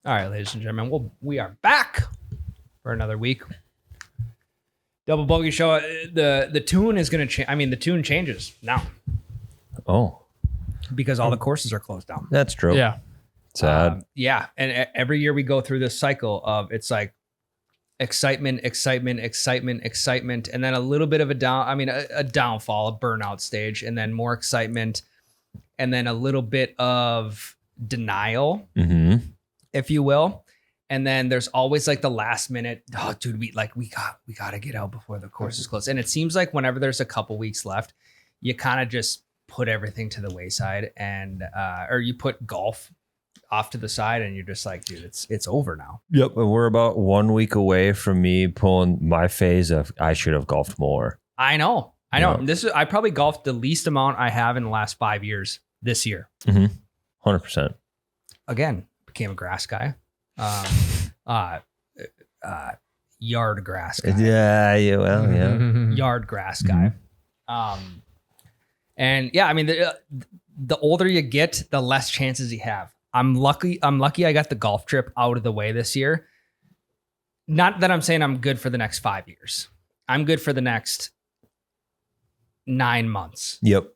All right, ladies and gentlemen, we are back for another week. Double Bogey Show. The tune is going to change. I mean, the tune changes now. Oh, because all the courses are closed down. that's true. Yeah. Sad. Yeah, and every year we go through this cycle of it's like excitement, and then a little bit of a downfall, a burnout stage, and then more excitement, and then a little bit of denial, if you will. And then there's always like the last minute, oh dude, we got to get out before the course is closed. And it seems like whenever there's a couple weeks left, you kind of just put everything to the wayside and or you put golf off to the side and you're just like, dude, it's over now. Yep. And we're about 1 week away from me pulling my phase of I should have golfed more. I know. Yeah. I probably golfed the least amount I have in the last 5 years this year. 100%. Again, became a grass guy. Yard grass guy. Yeah. Yard grass guy. And yeah, I mean, the older you get, the less chances you have. I'm lucky I got the golf trip out of the way this year. Not that I'm saying I'm good for the next 5 years. I'm good for the next 9 months. Yep.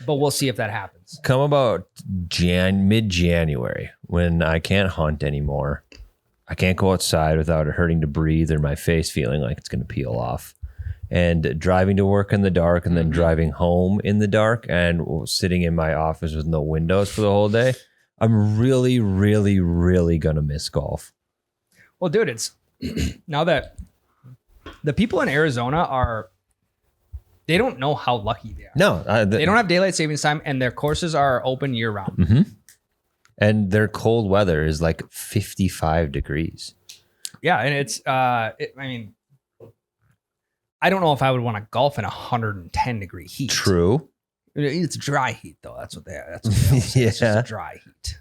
But we'll see if that happens. Come about mid-January when I can't hunt anymore. I can't go outside without it hurting to breathe or my face feeling like it's going to peel off. And driving to work in the dark and then driving home in the dark and sitting in my office with no windows for the whole day. I'm really, really, really going to miss golf. Well, dude, it's now that the people in Arizona they don't know how lucky they are. No, they don't have daylight savings time and their courses are open year round. And their cold weather is like 55 degrees. Yeah. And it's, I mean, I don't know if I would want to golf in 110 degree heat. True. It's dry heat though. That's what they say. It's just dry heat.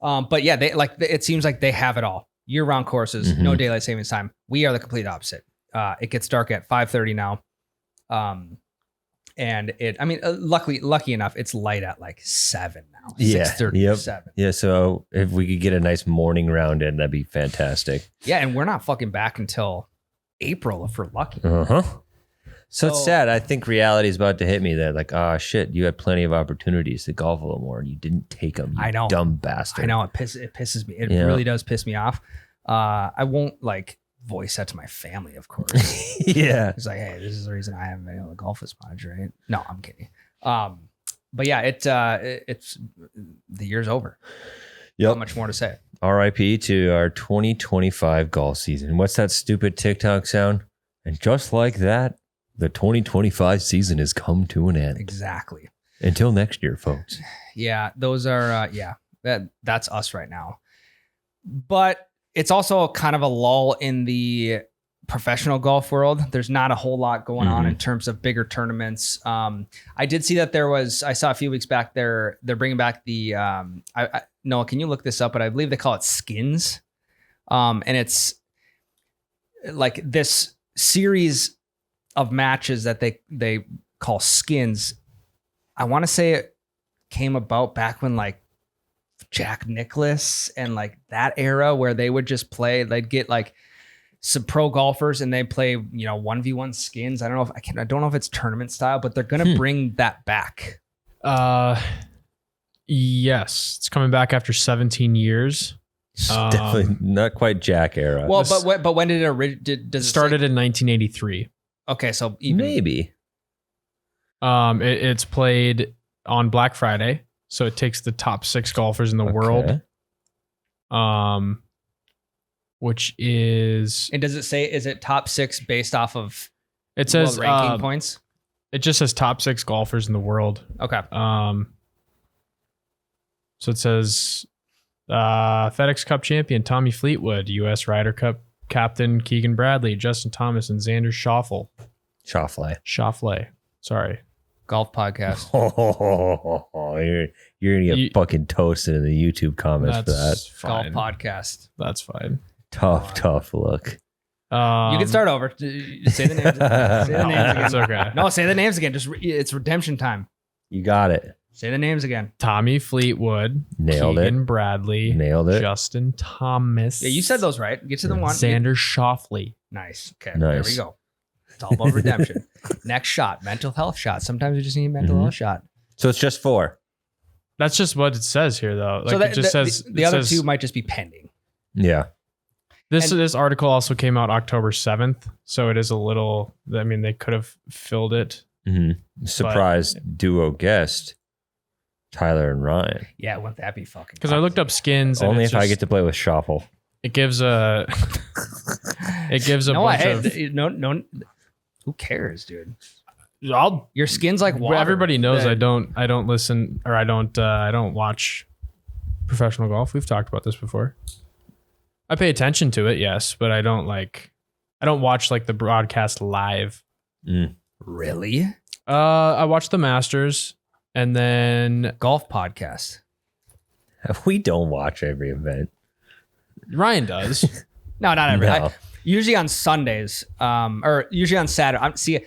But yeah, it seems like they have it all. Year round courses, no daylight savings time. We are the complete opposite. It gets dark at 5:30 now. And lucky enough, it's light at like 7 now. 6:30, 7. Yeah. So if we could get a nice morning round in, that'd be fantastic. Yeah. And we're not fucking back until April if we're lucky. So it's sad. I think reality is about to hit me that like, shit, you had plenty of opportunities to golf a little more and you didn't take them. I know. Dumb bastard. I know. It pisses me. It really does piss me off. I won't like voice that to my family, of course. Yeah. It's like, hey, this is the reason I haven't been able to golf as much, right? No, I'm kidding. But yeah, it's the year's over. Yep. Not much more to say. RIP to our 2025 golf season. What's that stupid TikTok sound? And just like that, the 2025 season has come to an end. Exactly. Until next year, folks. Yeah, those are, that's us right now. But it's also kind of a lull in the professional golf world. There's not a whole lot going on in terms of bigger tournaments. I did see that I saw a few weeks back, they're bringing back the, Noah, can you look this up? But I believe they call it Skins. And it's like this series of matches that they call Skins. I want to say it came about back when like Jack Nicklaus and like that era where they would just play, they'd get like some pro golfers and they play, 1v1 skins. I don't know if it's tournament style, but they're going to bring that back. Yes, it's coming back after 17 years. Definitely not quite Jack era. Well, but when did it started in 1983? Okay, so even maybe. It's played on Black Friday, so it takes the top 6 golfers in the world. Which is, and does it say, is it top 6 based off of? It says ranking points. It just says top 6 golfers in the world. Okay. So it says FedEx Cup champion Tommy Fleetwood, U.S. Ryder Cup captain Keegan Bradley, Justin Thomas, and Xander Schauffele. Sorry. Golf podcast. You're gonna get fucking toasted in the YouTube comments for that. Fine. Golf podcast. That's fine. Tough look. You can start over. Say the names. Say the names again. It's okay. No, say the names again. It's redemption time. You got it. Say the names again. Tommy Fleetwood, Nailed it. Keegan Bradley, Nailed it. Justin Thomas. Yeah, you said those right. Get to the one. Xander Shoffley. Nice. Okay. There Nice. we go. It's all about redemption. Next shot, mental health shot. Sometimes you just need a mental Mhm. health shot. So it's just 4. That's just what it says here, though. Like so it just says the it other says- two might just be pending. Yeah. This article also came out October 7th, so it is a little. I mean, they could have filled it. Surprise duo guest, Tyler and Ryan. Yeah, wouldn't that be fucking? Because I looked up skins. And Only it's if I just- get to play with Shuffle. It gives a. It gives a no, bunch hey, of. no. Who cares, dude? I'll. Your skin's like water. Everybody knows That- I don't listen or I don't watch professional golf. We've talked about this before. I pay attention to it, yes, but I don't watch like the broadcast live. Really? I watch the Masters and then Golf podcast. We don't watch every event. Ryan does. No, not every. No. Usually on Sundays, or usually on Saturday.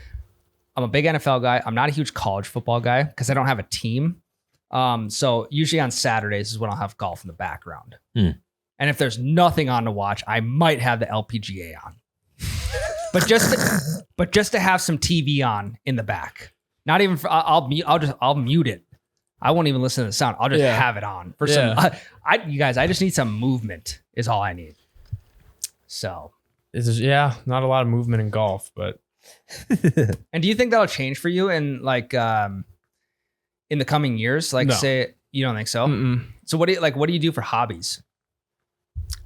I'm a big NFL guy. I'm not a huge college football guy because I don't have a team. So usually on Saturdays is when I'll have golf in the background. And if there's nothing on to watch, I might have the LPGA on. but just to have some TV on in the back. Not even for, I'll mute it. I won't even listen to the sound. I'll just have it on for some. You guys, I just need some movement. Is all I need. So. Not a lot of movement in golf, but And do you think that'll change for you in like in the coming years? Like, No. say you don't think so. mm-mm. So what do you do for hobbies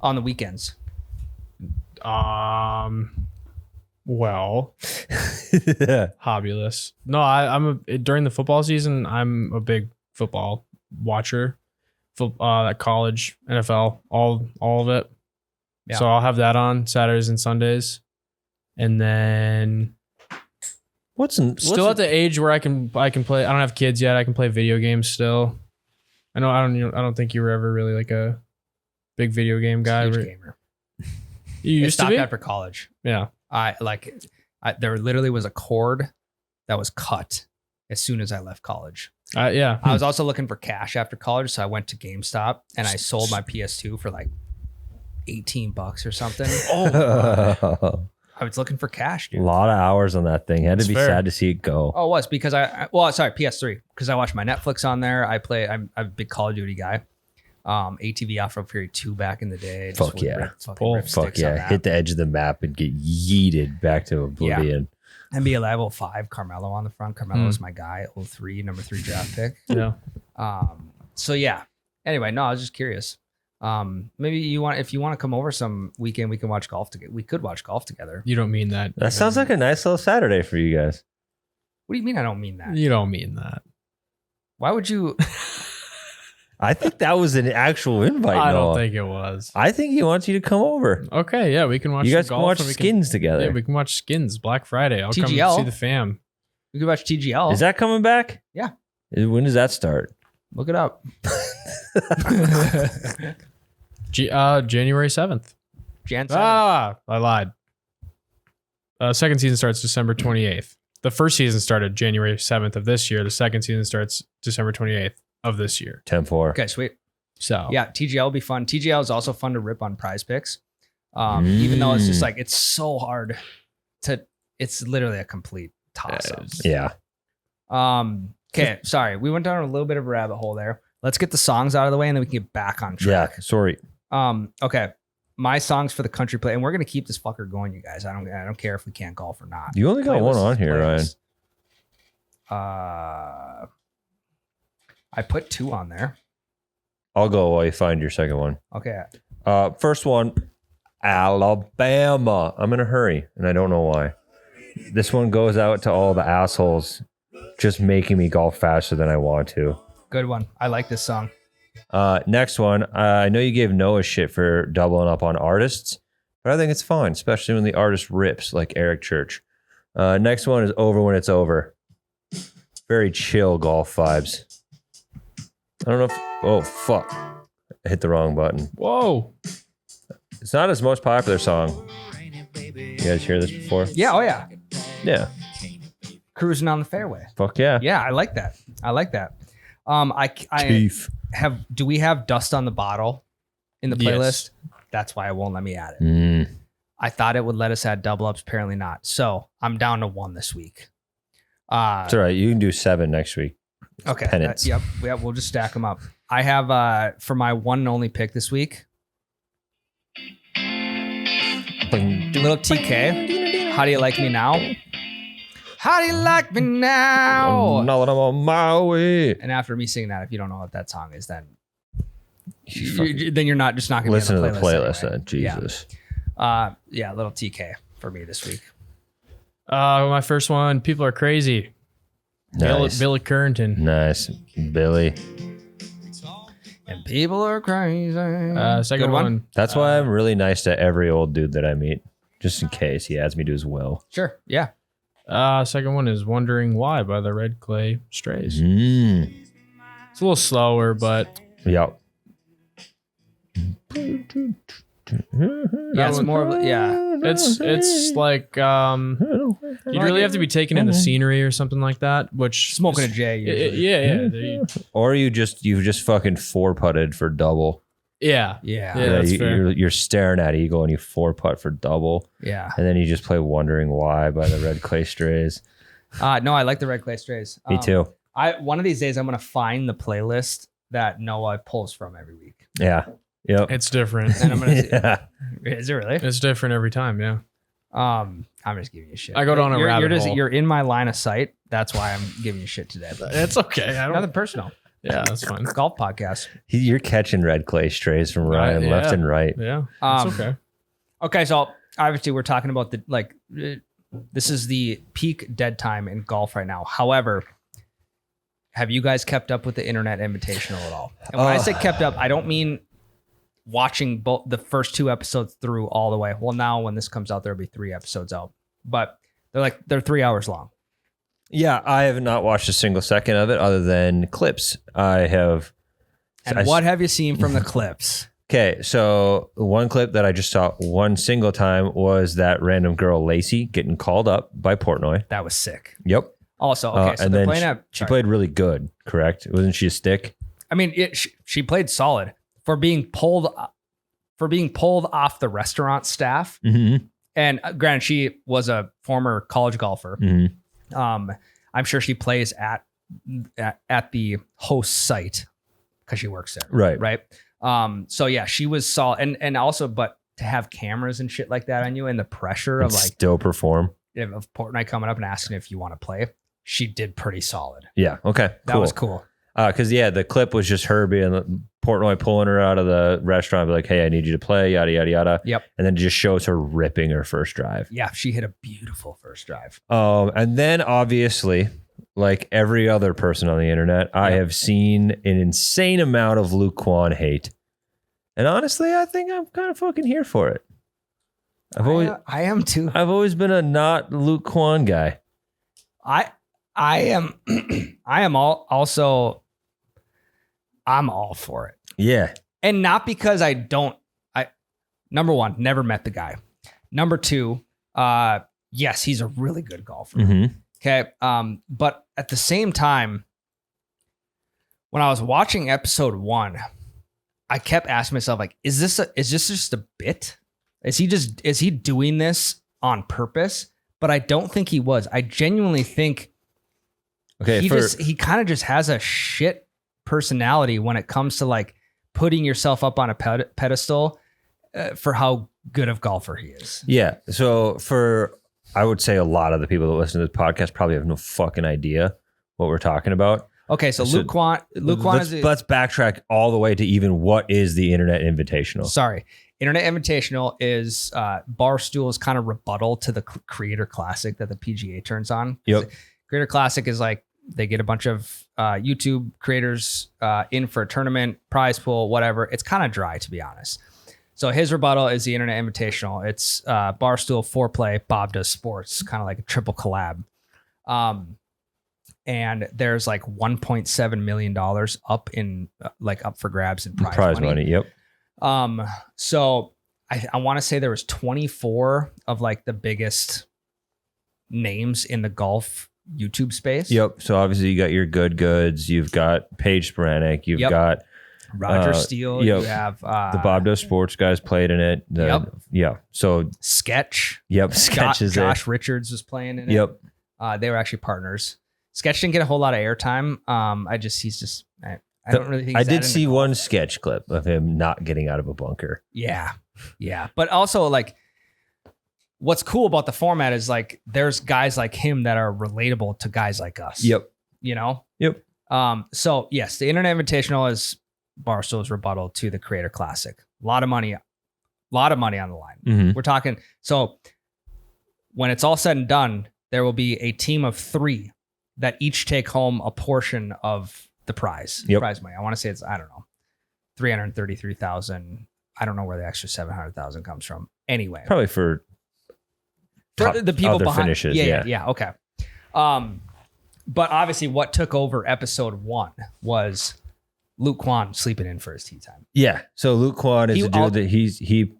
on the weekends? Well, hobbyless. No, I'm during the football season. I'm a big football watcher. At college, NFL, all of it. Yeah. So I'll have that on Saturdays and Sundays, and then still at the age where I can play. I don't have kids yet. I can play video games still. I don't think you were ever really like a big video game guy. Huge right? gamer. You It used to stopped be. after college. Yeah. There literally was a cord that was cut as soon as I left college. Yeah. I was also looking for cash after college, so I went to GameStop and I sold my PS2 for like $18 or something. A I was looking for cash, dude. lot of hours on that thing. Had to That's be fair. sad to see it go. Oh, it was because PS3 because I watched my Netflix on there. I'm a big Call of Duty guy. ATV Off-Road Fury 2 back in the day. Fuck would yeah. rip Fuck sticks on yeah. that. Hit the edge of the map and get yeeted back to oblivion. NBA level 5, Carmelo on the front. Carmelo's my guy. 03, number 3 draft pick. Yeah. So yeah. Anyway, no, I was just curious. Maybe if you want to come over some weekend, we can watch golf together. We could watch golf together. You don't mean that. That sounds like a nice little Saturday for you guys. What do you mean? I don't mean that. You don't mean that. Why would you? I think that was an actual invite. I Noah. don't think it was. I think he wants you to come over. Okay, yeah, we can watch. You guys some can golf watch and we Skins together. Yeah, we can watch Skins Black Friday. I'll come TGL. see the fam. We could watch TGL. Is that coming back? Yeah. When does that start? Look it up. January 7th. Jan 7th. I lied. Second season starts December 28th. The first season started January 7th of this year. The second season starts December 28th of this year. 10-4. Okay, sweet. So Yeah, TGL will be fun. TGL is also fun to rip on Prize Picks. Even though it's just like it's so hard to. It's literally a complete toss up. Yeah. Okay, sorry, we went down a little bit of a rabbit hole there. Let's get the songs out of the way and then we can get back on Yeah. track. Sorry. Okay. My songs for the country play, and we're gonna keep this fucker going, you guys. I don't care if we can't golf or not. You only got one on here, Ryan. I put 2 on there. I'll go while you find your second one. Okay. First one, Alabama. I'm in a hurry, and I don't know why. This one goes out to all the assholes just making me golf faster than I want to. Good one. I like this song. Next one, I know you gave Noah shit for doubling up on artists, but I think it's fine, especially when the artist rips like Eric Church. Next one is Over When It's Over. Very chill golf vibes. I don't know if... Oh, fuck. I hit the wrong button. whoa. It's not his most popular song. You guys hear this before? Yeah. Oh yeah. Yeah. Cruising on the fairway. Fuck yeah. Yeah, I like that. I like that. I Chief. do we have Dust on the Bottle in the playlist? Yes. That's why it won't let me add it. I thought it would let us add double ups. Apparently not. So I'm down to 1 this week. It's all right. You can do 7 next week. Okay. Penance. Yep. We'll just stack them up. I have for my one and only pick this week, little TK. How do you like me now? How do you like me now? Now that I'm on my way. And after me singing that, if you don't know what that song is, then You then you're not just not gonna listen be to on the the playlist anyway. then. Jesus. Yeah, little TK for me this week. My first one, People Are Crazy. Nice. Billy Currington. Nice. Billy. And people are crazy. Second Good one. That's why I'm really nice to every old dude that I meet, just in case he adds me to his will. Sure. Yeah. Second one is Wondering Why by the Red Clay Strays. Mm. It's a little slower, but Yep. Yeah, it's more of it's like you'd really have to be taken in the scenery or something like that. Which smoking a J. Usually. Yeah. Or you just fucking 4-putted for double. Yeah. Yeah. That's fair. You're staring at Eagle and you 4-putt for double. Yeah. And then you just play Wondering Why by the Red Clay Strays. No, I like the Red Clay Strays. Me too. One of these days I'm gonna find the playlist that Noah pulls from every week. Yeah. Yep. It's different. And I'm gonna Yeah. Is it really? It's different every time. Yeah. I'm just giving you shit. I go down a rabbit hole. You're in my line of sight. That's why I'm giving you shit today. But It's okay. nothing personal. Yeah, that's fine. Golf podcast. You're catching Red Clay Strays from Ryan left yeah. and right. Yeah. It's okay. Okay, so obviously we're talking about this is the peak dead time in golf right now. However, have you guys kept up with the Internet Invitational at all? And when I say kept up, I don't mean watching both the first 2 episodes through all the way. Well, now when this comes out, there'll be 3 episodes out, but they're 3 hours long. Yeah, I have not watched a single second of it other than clips. I have. And what have you seen from the clips? Okay, so one clip that I just saw one single time was that random girl Lacey getting called up by Portnoy. That was sick. Yep. Also, okay, so and they're then playing she played really good, correct? Wasn't she a stick? I mean, she played solid for being pulled off the restaurant staff. Mm-hmm. And granted, she was a former college golfer. Mm-hmm. I'm sure she plays at the host site because she works there. Right. So yeah, she was solid, and also, but to have cameras and shit like that on you, and the pressure of still perform. of Portnoy coming up and asking if you want to play, she did pretty solid. Yeah. Okay. That was cool. Because the clip was just her being Portnoy pulling her out of the restaurant, be like, "Hey, I need you to play," yada yada yada. Yep. And then it just shows her ripping her first drive. Yeah, she hit a beautiful first drive. And then obviously, like every other person on the internet, I have seen an insane amount of Luke Kwan hate, and honestly, I think I'm kind of fucking here for it. I am too. I've always been a not Luke Kwan guy. I am I'm all for it. Yeah. And not because number one, never met the guy. Number two, yes, he's a really good golfer. Mm-hmm. Okay. But at the same time, when I was watching episode 1, I kept asking myself, like, is this just a bit? Is he doing this on purpose? But I don't think he was. I genuinely think he kind of just has a shit personality when it comes to like putting yourself up on a pedestal for how good of golfer he is. Yeah. So I would say a lot of the people that listen to this podcast probably have no fucking idea what we're talking about. Okay, so Luke Kwan let's backtrack all the way to even what is the Internet Invitational. Sorry. Internet Invitational is Barstool's kind of rebuttal to the Creator Classic that the PGA turns on. Yep. Creator Classic is like they get a bunch of YouTube creators in for a tournament, prize pool, whatever. It's kind of dry, to be honest. So his rebuttal is the Internet Invitational. It's Barstool, Foreplay, Bob Does Sports, kind of like a triple collab. And there's like $1.7 million up for grabs in prize money. Yep. So I want to say there was 24 of like the biggest names in the golf YouTube space. Yep. So obviously you got your Good Goods. You've got Paige Sporanic. You've got Roger Steele. Yep. You have the Bob Does Sports guys played in it. Yeah. So Sketch. Yep. Sketch is Josh Richards was playing in it. Yep. They were actually partners. Sketch didn't get a whole lot of airtime. I don't really think I did see one sketch clip of him not getting out of a bunker. Yeah. But also, like, what's cool about the format is, like, there's guys like him that are relatable to guys like us. Yep. You know? Yep. So yes, the Internet Invitational is Barstool's rebuttal to the Creator Classic. A lot of money on the line. Mm-hmm. We're talking. So when it's all said and done, there will be a team of 3 that each take home a portion of the prize. Yep. Prize money. I want to say it's, I don't know, 333,000. I don't know where the extra 700,000 comes from. Anyway, Probably for the people other behind finishes. Yeah. Okay. But obviously, what took over episode 1 was Luke Kwan sleeping in for his tea time. Yeah. So Luke Kwan is a dude that he.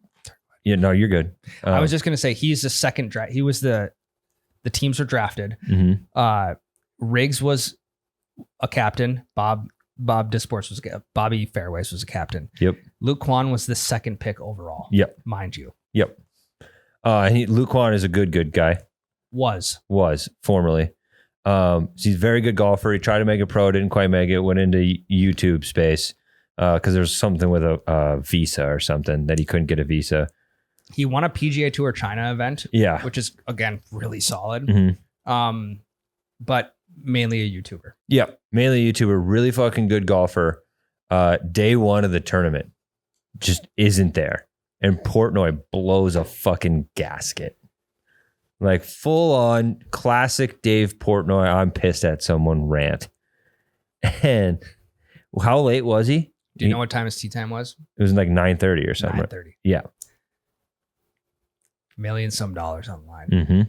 Yeah. No, you're good. I was just gonna say he's the second draft. He was the teams were drafted. Mm-hmm. Riggs was a captain. Bob Disports was Bobby Fairways was a captain. Yep. Luke Kwan was the second pick overall. Yep. Mind you. Yep. Luke Kwan is a good guy. Was Formerly. So he's a very good golfer. He tried to make a pro, didn't quite make it. Went into YouTube space because there's something with a visa or something that he couldn't get a visa. He won a PGA Tour China event. Yeah. Which is, again, really solid. Mm-hmm. But mainly a YouTuber. Yeah, mainly a YouTuber, really fucking good golfer. Day 1 of the tournament just isn't there. And Portnoy blows a fucking gasket. Like full on classic Dave Portnoy, I'm pissed at someone rant. And how late was he? Do you know what time his tea time was? It was like 9:30 or something. 9:30. Yeah. $million some on the line. Mm-hmm.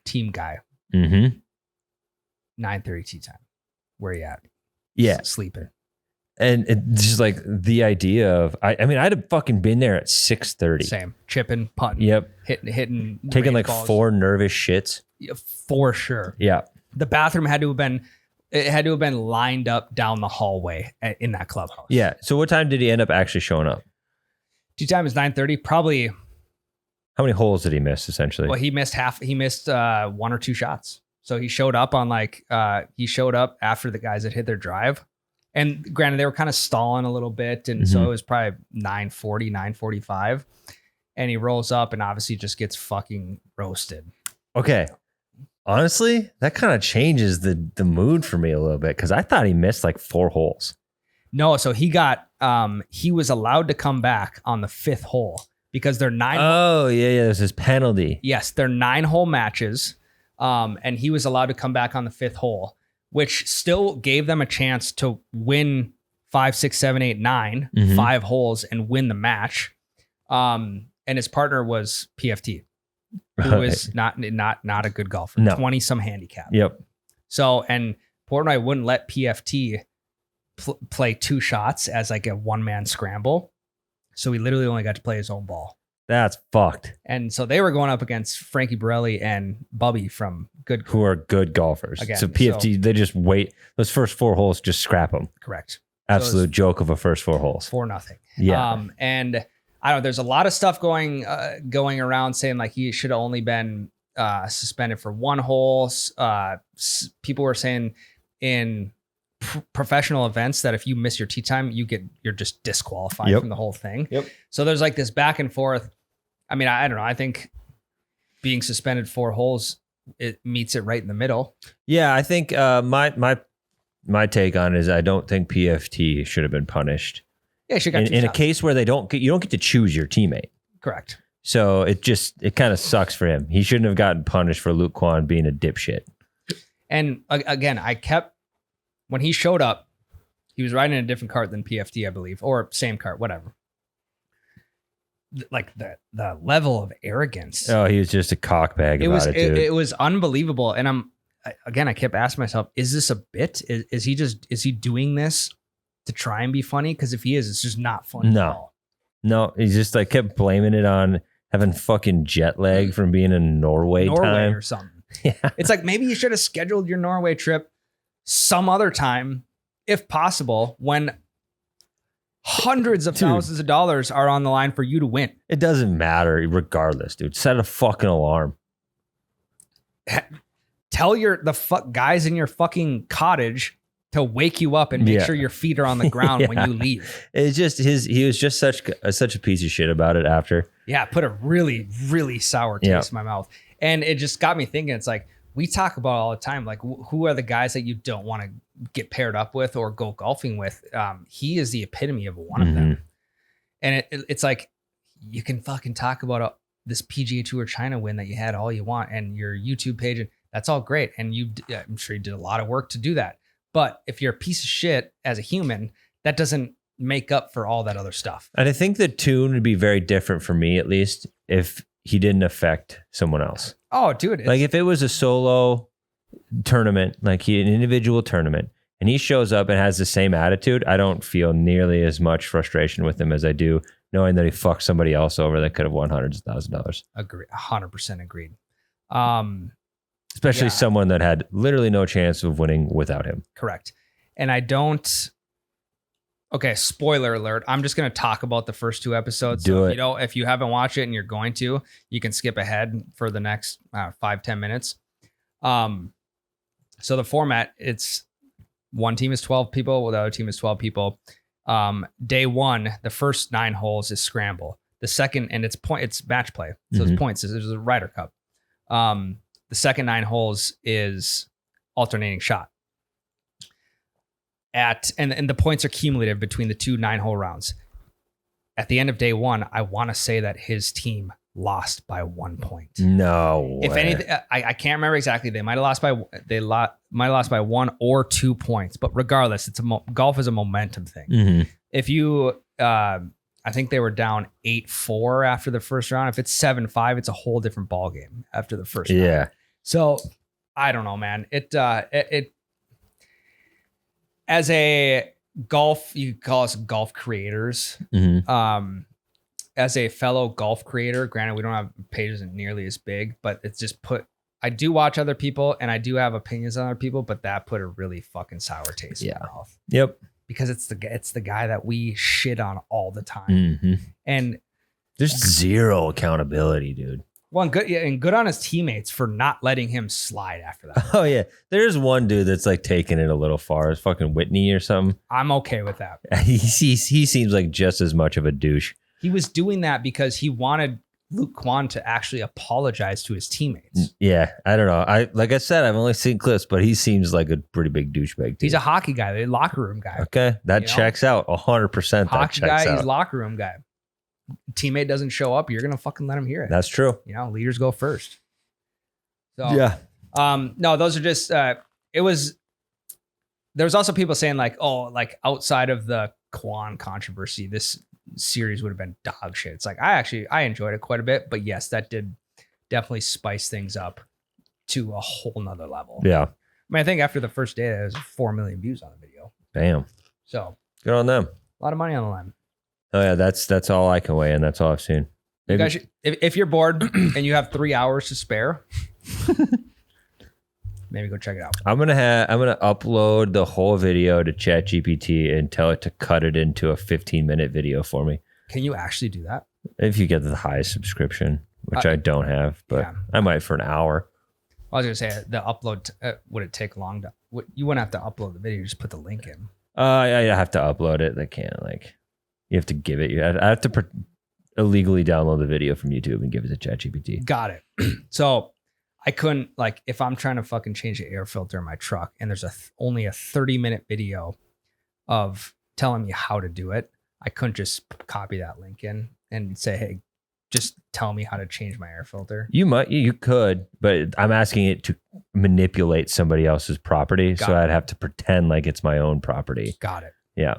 Team guy. Mm-hmm. 9:30 tea time. Where you at? Yeah. Sleeping. And it's just like the idea of, I mean, I'd have fucking been there at 6:30. Same. Chipping, putting. Yep. Hitting. Taking like balls. 4 nervous shits. Yeah, for sure. Yeah. The bathroom had to have been lined up down the hallway in that clubhouse. Yeah. So what time did he end up actually showing up? Tea time is 9:30. Probably. How many holes did he miss essentially? Well, he missed 1 or 2 shots. So he showed up on after the guys that hit their drive. And granted, they were kind of stalling a little bit. And so it was probably 9:40, 9:45. And he rolls up and obviously just gets fucking roasted. Okay. Honestly, that kind of changes the mood for me a little bit because I thought he missed like 4 holes. No, so he was allowed to come back on the 5th hole because they're 9. Oh, yeah. There's this penalty. Yes, they're 9-hole matches. And he was allowed to come back on the 5th hole, which still gave them a chance to win 5, 6, 7, 8, 9, 5 holes and win the match. And his partner was PFT, who is not a good golfer. No. 20 some handicap. Yep. So, and Portnoy wouldn't let PFT play 2 shots as like a one-man scramble. So he literally only got to play his own ball. That's fucked. And so they were going up against Frankie Borelli and Bubby from Good. Who are good golfers. Again, so PFT, they just wait. Those first 4 holes, just scrap them. Correct. Absolute joke of a first 4 holes. 4-0. Yeah. And I don't know, there's a lot of stuff going around saying like he should have only been suspended for 1 hole. People were saying in professional events that if you miss your tee time, you're just disqualified from the whole thing. Yep. So there's like this back and forth. I mean, I don't know. I think being suspended 4 holes, it meets it right in the middle. Yeah, I think my take on it is I don't think PFT should have been punished. Yeah, she got in a case where you don't get to choose your teammate. Correct. So it kind of sucks for him. He shouldn't have gotten punished for Luke Kwan being a dipshit. And again, when he showed up, he was riding in a different cart than PFT, I believe, or same cart, whatever. Like the level of arrogance. Oh, he was just a cockbag about it, dude. It was unbelievable. And I kept asking myself, is this a bit? Is he doing this to try and be funny? Because if he is, it's just not funny at all. No, he just like kept blaming it on having fucking jet lag from being in Norway time or something. Yeah. It's like maybe you should have scheduled your Norway trip some other time, if possible, when hundreds of thousands of dollars are on the line for you to win. It doesn't matter regardless, dude. Set a fucking alarm. Tell the guys in your fucking cottage to wake you up and make sure your feet are on the ground when you leave. It's just he was just such a piece of shit about it after. Yeah, put a really, really sour taste in my mouth. And it just got me thinking, it's like, we talk about all the time, like who are the guys that you don't want to get paired up with or go golfing with? He is the epitome of one of them. And it's like, you can fucking talk about this PGA Tour China win that you had all you want and your YouTube page, and that's all great. And I'm sure you did a lot of work to do that. But if you're a piece of shit as a human, that doesn't make up for all that other stuff. And I think the tune would be very different for me, at least, if he didn't affect someone else. Oh, dude. Like if it was a solo tournament, like an individual tournament, and he shows up and has the same attitude, I don't feel nearly as much frustration with him as I do knowing that he fucked somebody else over that could have won hundreds of thousands of dollars. Agree. 100% agreed. Especially someone that had literally no chance of winning without him. Correct. And okay, spoiler alert. I'm just going to talk about the first 2 episodes. If you haven't watched it and you're going to, you can skip ahead for the next 5-10 minutes. So the format, it's one team is 12 people, the other team is 12 people. Day 1, the first 9 holes is scramble. The second, and it's match play. So it's points. There's a Ryder Cup. The second 9 holes is alternating shot. And the points are cumulative between the 2 9-hole rounds. At the end of day 1, I want to say that his team lost by 1 point. No way. If anything, I can't remember exactly. They might have lost by 1 or 2 points. But regardless, golf is a momentum thing. If you, I think they were down 8-4 after the first round. If it's 7-5, it's a whole different ball game after the first round. Yeah. So I don't know, man. It as a golf, you could call us golf creators. As a fellow golf creator, granted, we don't have pages nearly as big, but it's just I do watch other people and I do have opinions on other people, but that put a really fucking sour taste in my mouth. Yep. Because it's the guy that we shit on all the time. And there's zero accountability, dude. Well, good on his teammates for not letting him slide after that. Oh yeah, there's one dude that's like taking it a little far. It's fucking Whitney or something. I'm okay with that. He seems like just as much of a douche. He was doing that because he wanted Luke Kwan to actually apologize to his teammates. Yeah, I don't know. Like I said, I've only seen clips, but he seems like a pretty big douchebag. Dude. He's a hockey guy, a locker room guy. Okay, that checks out 100%. Hockey guy, he's locker room guy. Teammate doesn't show up, you're gonna fucking let him hear it. That's true. Leaders go first. So yeah. No, those are just there was also people saying like, oh, like outside of the Kwan controversy, this series would have been dog shit. It's like I enjoyed it quite a bit, but yes, that did definitely spice things up to a whole nother level. Yeah. I mean, I think after the first day, there was 4 million views on the video. Damn. So good on them. A lot of money on the line. Oh yeah, that's all I can weigh in. That's all I've seen. You guys should, if you're bored and you have 3 hours to spare, maybe go check it out. I'm gonna upload the whole video to ChatGPT and tell it to cut it into a 15-minute video for me. Can you actually do that? If you get the highest subscription, which I don't have, but I might for an hour. I was gonna say the upload would it take long to? You wouldn't have to upload the video; you just put the link in. I have to upload it. They can't you have to give it. I have to illegally download the video from YouTube and give it to ChatGPT. Got it. So I couldn't if I'm trying to fucking change the air filter in my truck and there's only a 30-minute video of telling me how to do it. I couldn't just copy that link in and say, hey, just tell me how to change my air filter. You could, but I'm asking it to manipulate somebody else's property. I'd have to pretend like it's my own property. Got it. Yeah.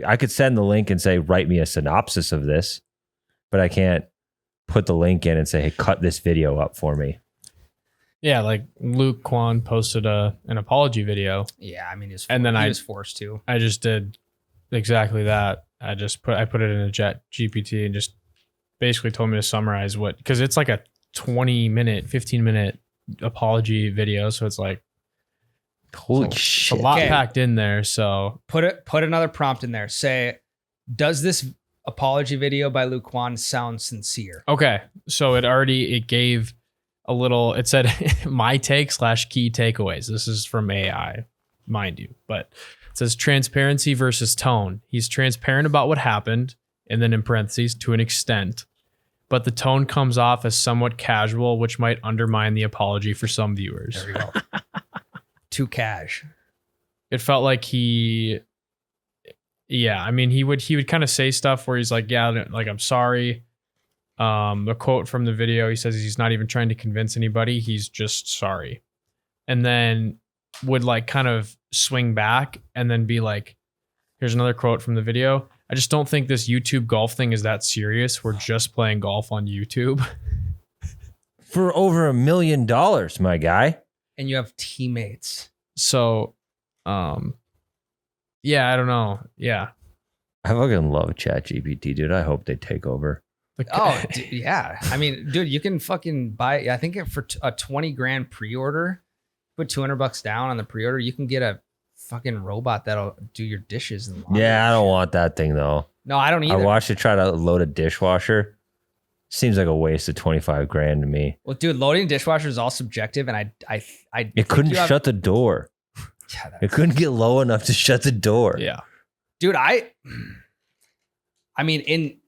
I could send the link and say, write me a synopsis of this, but I can't put the link in and say, hey, cut this video up for me. Yeah. Like Luke Kwan posted an apology video. Yeah. I mean, he was forced to. I just did exactly that. I put it in a ChatGPT and just basically told me to summarize because it's like a 15-minute apology video. So it's like, Holy it's shit. a lot Okay. packed in there. So Put another prompt in there. Say, does this apology video by Luquan sound sincere? okay, so it gave a little. It said my take / key takeaways. This is from AI, mind you, but it says transparency versus tone. He's transparent about what happened, and then in parentheses, to an extent, but the tone comes off as somewhat casual, which might undermine the apology for some viewers. There we go. Too cash. It felt like he would kind of say stuff where he's like, yeah, like, I'm sorry. The quote from the video, he says he's not even trying to convince anybody, he's just sorry. And then would like kind of swing back and then be like, here's another quote from the video. I just don't think this YouTube golf thing is that serious. We're just playing golf on YouTube. For over $1 million, my guy. And you have teammates. So, yeah, I don't know. Yeah. I fucking love ChatGPT, dude. I hope they take over. Oh, yeah. I mean, dude, you can fucking buy, I think for a 20 grand pre-order, put $200 down on the pre-order, you can get a fucking robot that'll do your dishes. And laundry. Yeah, I don't want that thing though. No, I don't either. I watched it try to load a dishwasher. Seems like a waste of 25 grand to me. Well, dude, loading dishwasher is all subjective, and I It couldn't shut the door. Yeah, It couldn't get low enough to shut the door. Yeah. dude, I mean,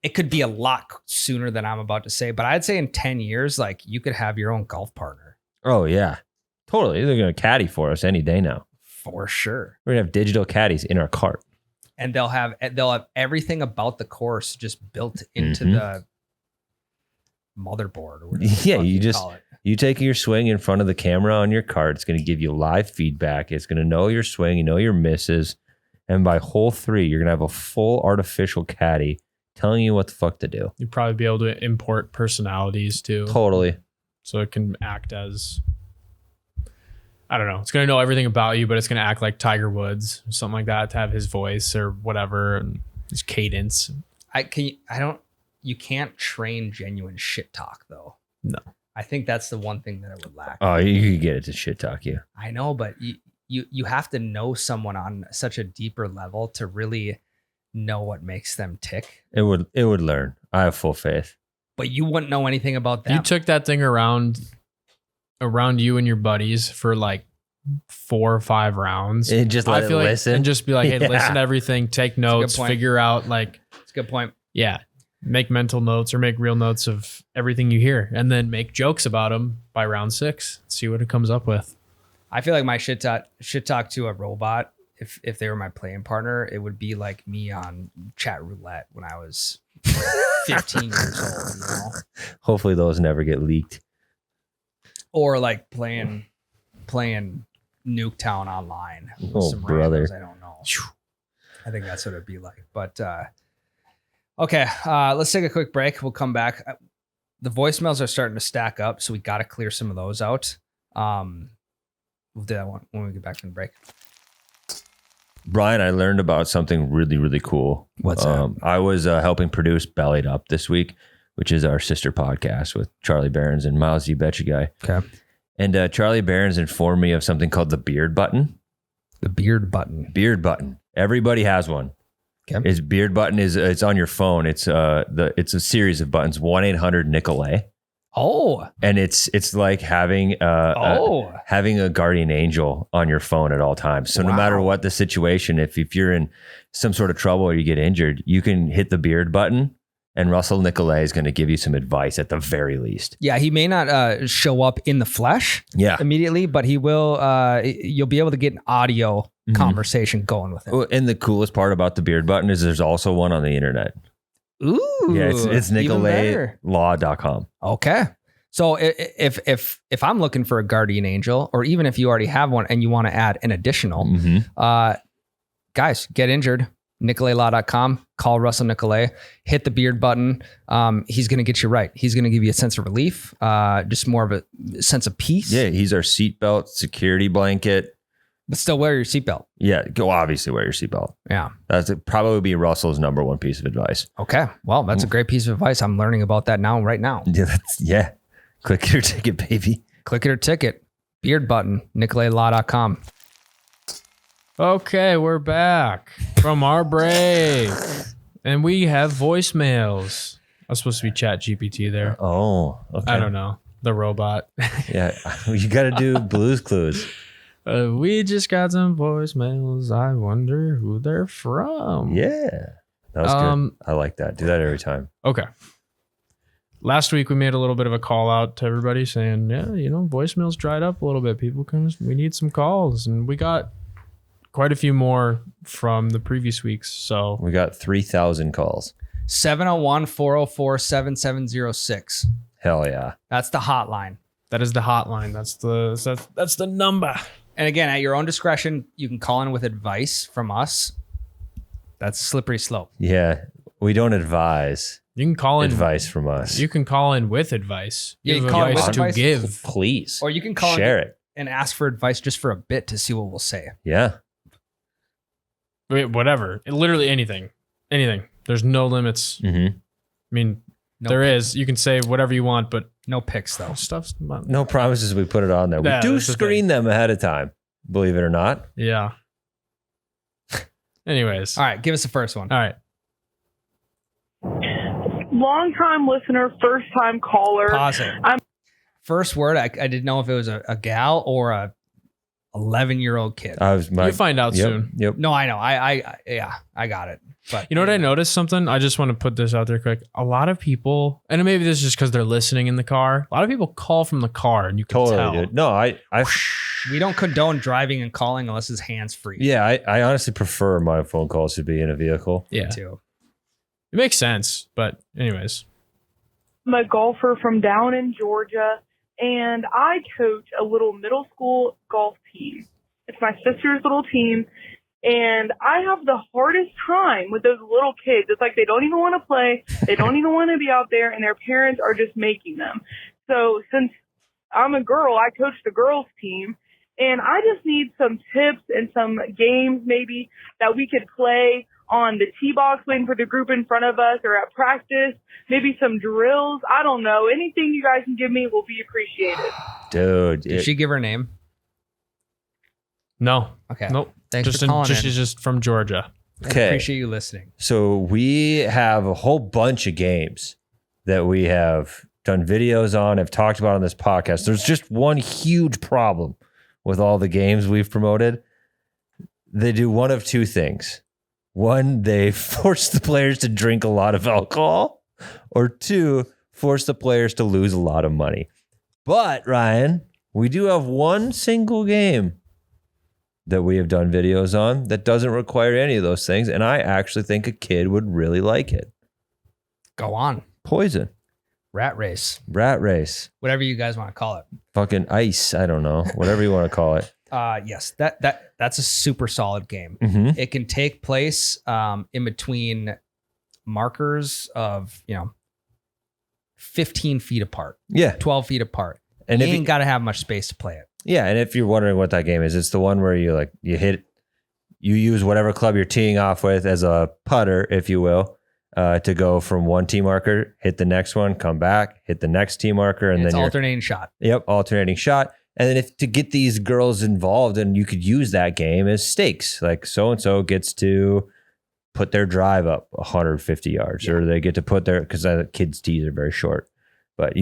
it could be a lot sooner than I'm about to say, but I'd say in 10 years, like you could have your own golf partner Oh yeah, totally. They're gonna caddy for us any day now. for sure. We're gonna have digital caddies in our cart. And they'll have everything about the course just built into Mhm. the motherboard. Or whatever the Yeah, fuck you just call it. you take your swing in front of the camera on your cart. It's gonna give you live feedback. It's gonna know your swing, you know your misses, and by hole 3, you're gonna have a full artificial caddy telling you what the fuck to do. You'd probably be able to import personalities too. Totally. So it can act as, I don't know. It's going to know everything about you, but it's going to act like Tiger Woods or something like that to have his voice or whatever and his cadence. You can't train genuine shit talk though. No. I think that's the one thing that it would lack. Oh, you could get it to shit talk you. I know, but you have to know someone on such a deeper level to really know what makes them tick. It would learn. I have full faith. But you wouldn't know anything about them. You took that thing around you and your buddies for like 4 or 5 rounds. And just let it listen. and just be like, hey, Yeah. listen to everything, take notes, point. figure out like, That's a good point. yeah, make mental notes or make real notes of everything you hear and then make jokes about them by round 6. See what it comes up with. I feel like my shit talk to a robot, if they were my playing partner, it would be like me on chat roulette when I was 15 years old, you know? Hopefully those never get leaked. Or like playing Nuketown online with Oh, some brother. randos I don't know. I think that's what it'd be like. But okay, let's take a quick break. We'll come back. The voicemails are starting to stack up, so we got to clear some of those out. We'll do that one when we get back from the break. Brian, I learned about something really, really cool. What's that? I was helping produce Bellied Up this week, which is our sister podcast with Charlie Barons and Miles You Betcha Guy. Okay. And Charlie Barons informed me of something called the beard button. The beard button. Beard button. Everybody has one. Okay. His beard button it's on your phone. It's it's a series of buttons. 1-800-NICOLAY. Oh. And it's like having having a guardian angel on your phone at all times. So no matter Wow. what the situation, if you're in some sort of trouble or you get injured, you can hit the beard button and Russell Nicolay is going to give you some advice at the very least. Yeah, he may not show up in the flesh Yeah. immediately, but he will. You'll be able to get an audio conversation going with him. Oh, and the coolest part about the beard button is there's also one on the internet. Ooh, Yeah, it's even better. NicolayLaw.com. Okay. So if I'm looking for a guardian angel, or even if you already have one and you want to add an additional, guys, get injured. NicolayLaw.com. Call Russell Nicolay. Hit the beard button. He's going to get you right. He's going to give you a sense of relief, just more of a sense of peace. Yeah, he's our seatbelt security blanket. But still wear your seatbelt. Yeah, go obviously wear your seatbelt. Yeah. That's probably be Russell's number one piece of advice. Okay. Well, that's a great piece of advice. I'm learning about that now, right now. Yeah, Click your ticket, baby. Click it or ticket. Beard button. NicoletLaw.com. Okay, we're back from our break. And we have voicemails. I was supposed to be Chat GPT there. Oh, okay. I don't know. The robot. Yeah, you got to do Blue's Clues. We just got some voicemails. I wonder who they're from. Yeah, that was good. I like that. Do that every time. Okay. Last week we made a little bit of a call out to everybody saying, yeah, voicemails dried up a little bit. We need some calls, and we got quite a few more from the previous weeks. So We got 3,000 calls. 701-404-7706. Hell yeah. That's the hotline. that is the hotline. That's the number. And again, at your own discretion, you can call in with advice from us. That's a slippery slope. Yeah, we don't advise You can call in. advice from us. You can call in with advice. Yeah, You you have call in advice with to advice. give. Please. Or you can call Share in it. and ask for advice just for a bit to see what we'll say. Yeah. Whatever. Literally anything. Anything. There's no limits. Mm-hmm. I mean, No there pic- is. You can say whatever you want, but No picks, though. stuff's not. No promises we put it on there. We Yeah, do that's the screen them ahead of time, believe it or not. Yeah. Anyways. All right, give us the first one. All right. Long-time listener, first-time caller. Pause it. First word, I didn't know if it was a gal or a 11-year-old kid. You'll find out Yep, soon. Yep. No, I know. I got it. But You know what I noticed something? I just want to put this out there quick. A lot of people, and maybe this is just because they're listening in the car. A lot of people call from the car, and you can Totally, tell. dude. No, I We don't condone driving and calling unless it's hands-free. yeah, I honestly prefer my phone calls to be in a vehicle. Yeah, Me too. it makes sense. But anyways, I'm a golfer from down in Georgia, and I coach a little middle school golf team. It's my sister's little team, and I have the hardest time with those little kids. It's like they don't even want to play. They don't even want to be out there, and their parents are just making them. So since I'm a girl, I coach the girls team, and I just need some tips and some games maybe that we could play on the tee box waiting for the group in front of us or at practice, maybe some drills. I don't know. Anything you guys can give me will be appreciated. Dude. Did she give her name? no, Okay. nope. Thanks for calling in. She's just from Georgia. I Okay. appreciate you listening. So we have a whole bunch of games that we have done videos on, have talked about on this podcast. There's just one huge problem with all the games we've promoted. They do one of two things. One, they force the players to drink a lot of alcohol, or two, force the players to lose a lot of money. But Ryan, we do have one single game that we have done videos on that doesn't require any of those things. And I actually think a kid would really like it. Go on. Poison, Rat race. rat race, Whatever you guys want to call it. fucking ice. I don't know, whatever you want to call it. Yes, that's a super solid game. Mm-hmm. It can take place in between markers of 15 feet apart, Yeah. 12 feet apart. And You if ain't you, got to have much space to play it. yeah, and if you're wondering what that game is, it's the one where you use whatever club you're teeing off with as a putter, if you will, to go from one tee marker, hit the next one, come back, hit the next tee marker, and It's then you're alternating shot. alternating shot. And then if to get these girls involved, and you could use that game as stakes, like so and so gets to put their drive up 150 yards, or they get to put their, because kids' tees are very short, but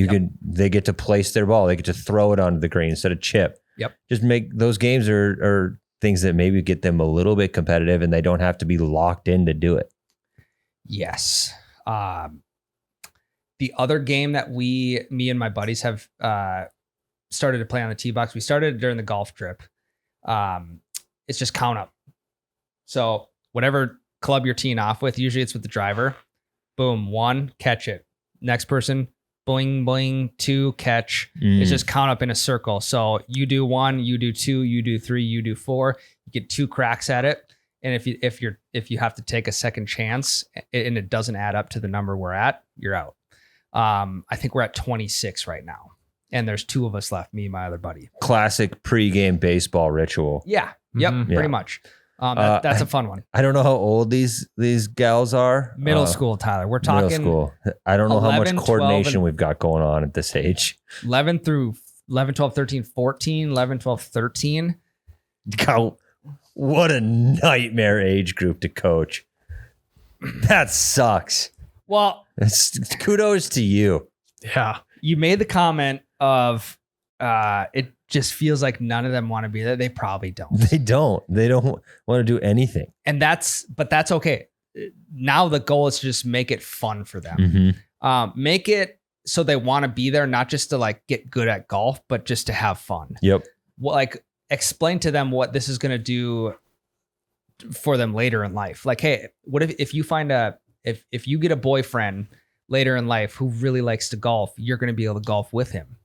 they get to place their ball, they get to throw it onto the green instead of chip. Yep. Just make those games are things that maybe get them a little bit competitive, and they don't have to be locked in to do it. Yes. The other game that me and my buddies have started to play on the tee box, we started during the golf trip. It's just count up. So whatever club you're teeing off with, usually it's with the driver. Boom, 1, catch it. Next person, boing, boing, 2, catch. It's just count up in a circle. So you do 1, you do 2, you do 3, you do 4. You get 2 cracks at it. And if you have to take a second chance and it doesn't add up to the number we're at, you're out. I think we're at 26 right now, and there's 2 of us left, me and my other buddy. classic pregame baseball ritual. Yeah. Yep. Mhm. Pretty Yeah. much. That's a fun one. I don't know how old these gals are. Middle school, Tyler. We're talking middle school. I don't know how much 11, 12, coordination and- we've got going on at this age. 11 through 11, 12, 13, 14, 11, 12, 13. God, what a nightmare age group to coach. That sucks. Well, Kudos to you. Yeah. you made the comment of it just feels like none of them want to be there. They probably don't. They don't want to do anything. And that's okay. Now the goal is to just make it fun for them. Mm-hmm. Make it so they want to be there, not just to like get good at golf, but just to have fun. Yep. Well, like explain to them what this is going to do for them later in life. Like, hey, what if you find if you get a boyfriend later in life who really likes to golf, you're going to be able to golf with him,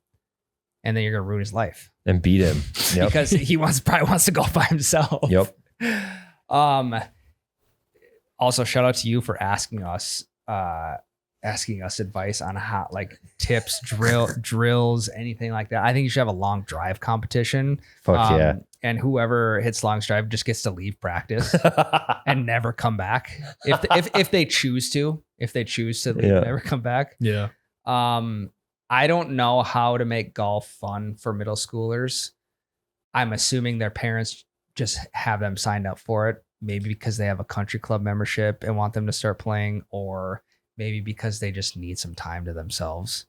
and then you're going to ruin his life And beat him. Yep. because he probably wants to golf by himself. Yep. Also, shout out to you for asking us advice on how, like, tips, drills, anything like that. I think you should have a long drive competition. Fuck yeah. And whoever hits long drive just gets to leave practice and never come back. If they choose to leave, Yeah. never come back. Yeah. I don't know how to make golf fun for middle schoolers. I'm assuming their parents just have them signed up for it. Maybe because they have a country club membership and want them to start playing, or maybe because they just need some time to themselves.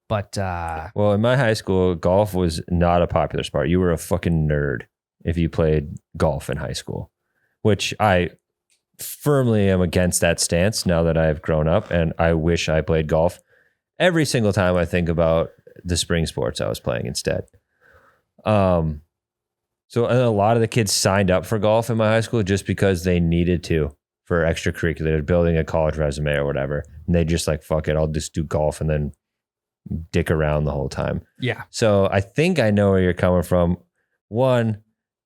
But Well, in my high school, golf was not a popular sport. You were a fucking nerd if you played golf in high school, which I firmly am against that stance now that I've grown up, and I wish I played golf every single time I think about the spring sports I was playing instead. So a lot of the kids signed up for golf in my high school just because they needed to for extracurricular, building a college resume or whatever. And they just like, fuck it, I'll just do golf and then dick around the whole time. yeah, So I think I know where you're coming from. One,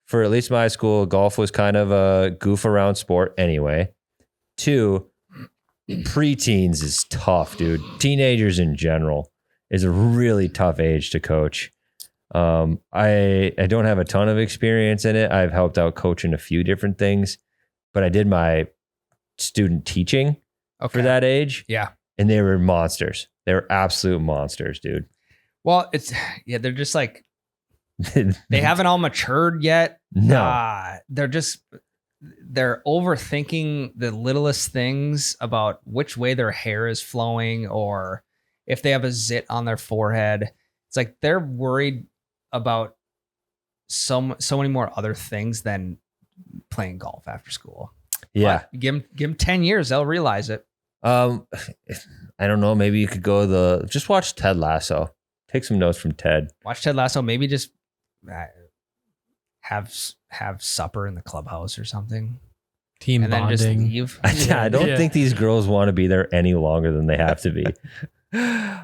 for at least my school, golf was kind of a goof around sport anyway. Two, preteens is tough, dude. Teenagers in general is a really tough age to coach. I don't have a ton of experience in it. I've helped out coaching a few different things, but I did my student teaching for that age. Yeah. And they were monsters. They were absolute monsters, dude. Well, they're just like, they haven't all matured yet. No. They're overthinking the littlest things about which way their hair is flowing or if they have a zit on their forehead. It's like they're worried about so many more other things than playing golf after school. Yeah. But give them 10 years, they'll realize it. I don't know. Maybe you could go just watch Ted Lasso. Take some notes from Ted. Watch Ted Lasso. Maybe just have supper in the clubhouse or something. Team And bonding. then just leave. I don't think these girls want to be there any longer than they have to be.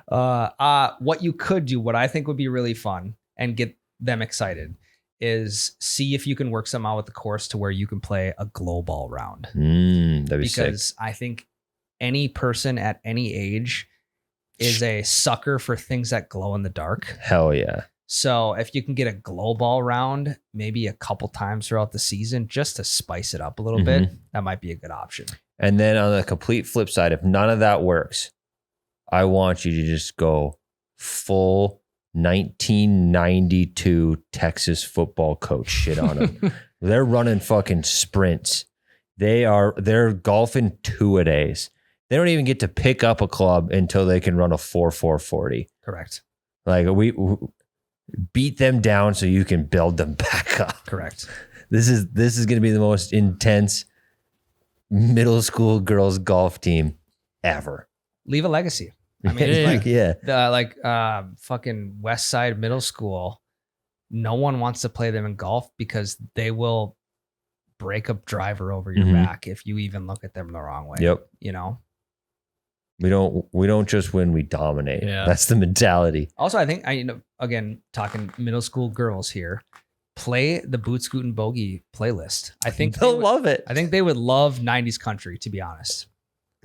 What you could do, what I think would be really fun and get them excited, is see if you can work some out with the course to where you can play a glow ball round. That'd be sick. Because I think any person at any age is a sucker for things that glow in the dark. Hell yeah. So if you can get a glow ball round, maybe a couple times throughout the season, just to spice it up a little bit, that might be a good option. And then on the complete flip side, if none of that works, I want you to just go full 1992 Texas football coach shit on them. They're running fucking sprints. They're golfing two-a-days. They don't even get to pick up a club until they can run a 4.40. Correct. Like we beat them down so you can build them back up. Correct. This is going to be the most intense middle school girls golf team ever. Leave a legacy. I mean, it's like, yeah. Fucking West Side Middle School. No one wants to play them in golf because they will break a driver over your back if you even look at them the wrong way. Yep. You know. We don't just win, we dominate. Yeah. That's the mentality. Also, I think again, talking middle school girls here, play the Boot Scoot and Bogey playlist. I think They'll love it. I think they would love 90s country, to be honest.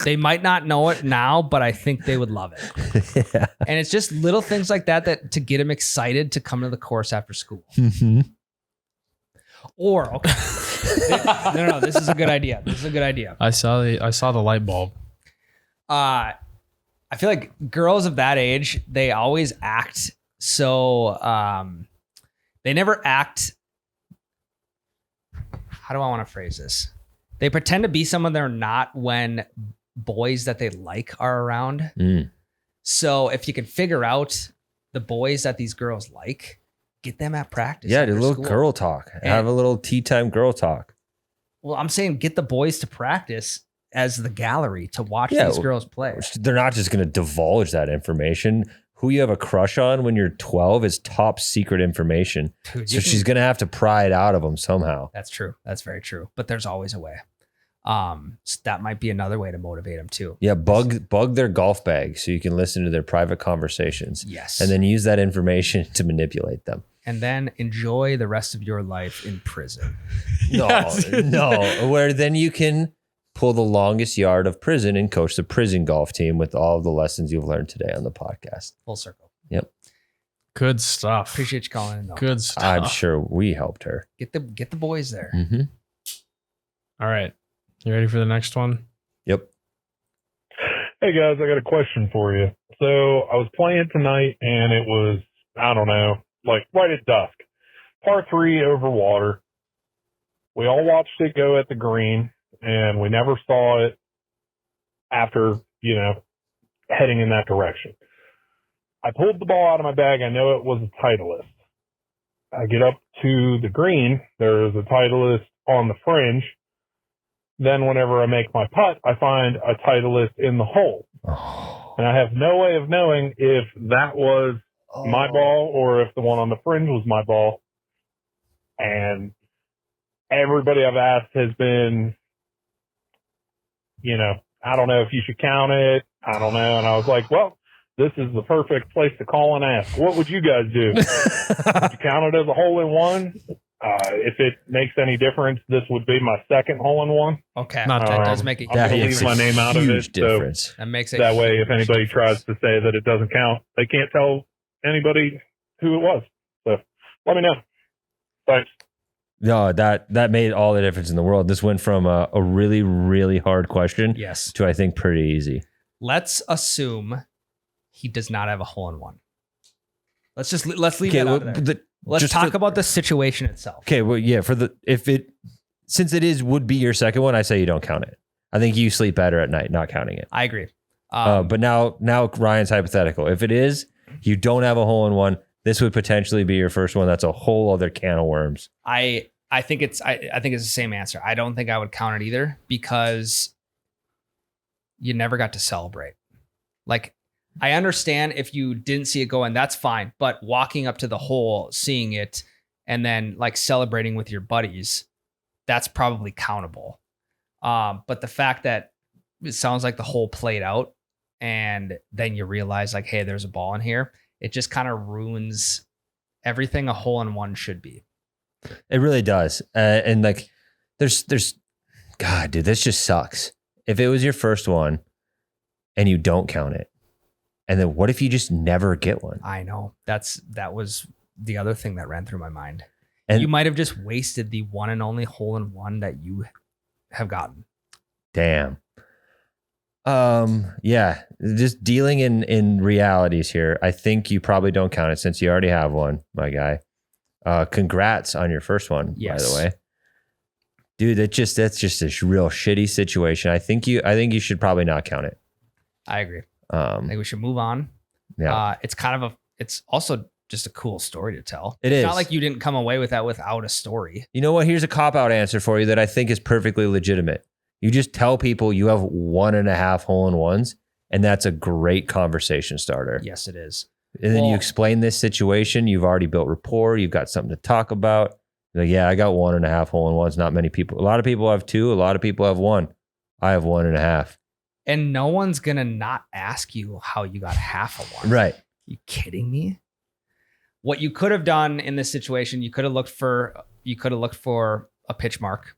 They might not know it now, but I think they would love it. Yeah. And it's just little things like that to get them excited to come to the course after school. Or okay, no, this is a good idea. I saw the light bulb. I feel like girls of that age, they always act So they never act. How do I want to phrase this? They pretend to be someone they're not when boys that they like are around. Mm. So if you can figure out the boys that these girls like, get them at practice. Yeah, after do a little school. girl talk. Have a little tea time girl talk. Well, I'm saying get the boys to practice as the gallery to watch these girls play. They're not just going to divulge that information. Who you have a crush on when you're 12 is top secret information. Dude, So she's going to have to pry it out of them somehow. That's true. That's very true. But there's always a way. So that might be another way to motivate them too. Yeah, bug their golf bag so you can listen to their private conversations. Yes. And then use that information to manipulate them. And then enjoy the rest of your life in prison. No, no. Where then you can pull the longest yard of prison and coach the prison golf team with all of the lessons you've learned today on the podcast. Full circle. Yep. Good stuff. Appreciate you calling in though. Good stuff. I'm sure we helped her. Get the boys there. Mm-hmm. All right. You ready for the next one? Yep. Hey guys, I got a question for you. So I was playing tonight and it was, I don't know, like right at dusk. Par 3 over water. We all watched it go at the green and we never saw it after, heading in that direction. I pulled the ball out of my bag. I know it was a Titleist. I get up to the green. There's a Titleist on the fringe. Then whenever I make my putt, I find a Titleist in the hole. Oh. And I have no way of knowing if that was my ball or if the one on the fringe was my ball. And everybody I've asked has been, I don't know if you should count it. I don't know. And I was like, well, this is the perfect place to call and ask. What would you guys do? Would you count it as a hole in one? If it makes any difference, this would be my second hole in one. Okay. Not that does make it I'm going to leave my name out of it. Difference. So that makes it that way, if huge anybody difference. tries to say that it doesn't count, they can't tell anybody who it was. So let me know. Thanks. No, that made all the difference in the world. This went from a really, really hard question Yes. to, I think, pretty easy. Let's assume he does not have a hole in one. Let's leave it out of there. Let's talk about the situation itself. Okay, well, yeah, since it would be your second one, I say you don't count it. I think you sleep better at night not counting it. I agree. But now Ryan's hypothetical. If it is, you don't have a hole in one. This would potentially be your first one. That's a whole other can of worms. I think it's the same answer. I don't think I would count it either because you never got to celebrate. Like, I understand if you didn't see it going, that's fine. But walking up to the hole, seeing it, and then like celebrating with your buddies, that's probably countable. But the fact that it sounds like the hole played out and then you realize like, hey, there's a ball in here, it just kind of ruins everything a hole in one should be. It really does. And like, there's, God, dude, this just sucks. If it was your first one and you don't count it, and then what if you just never get one? I know. That was the other thing that ran through my mind. And you might have just wasted the one and only hole in one that you have gotten. Damn. Yeah, just dealing in realities here. I think you probably don't count it since you already have one, my guy. Congrats on your first one, Yes. by the way. Dude, that's just a real shitty situation. I think you should probably not count it. I agree. I think we should move on. Yeah. It's also just a cool story to tell. It It's is. not like you didn't come away with that without a story. You know what? Here's a cop-out answer for you that I think is perfectly legitimate. You just tell people you have 1.5 hole-in-ones, and that's a great conversation starter. Yes, it is. And then you Well- explain this situation. You've already built rapport. You've got something to talk about. You're like, yeah, I got 1.5 hole-in-ones. Not many people. A lot of people have 2. A lot of people have 1. I have 1.5. And no one's going to not ask you how you got half a one. Right. You kidding me? What you could have done in this situation, you could have looked for a pitch mark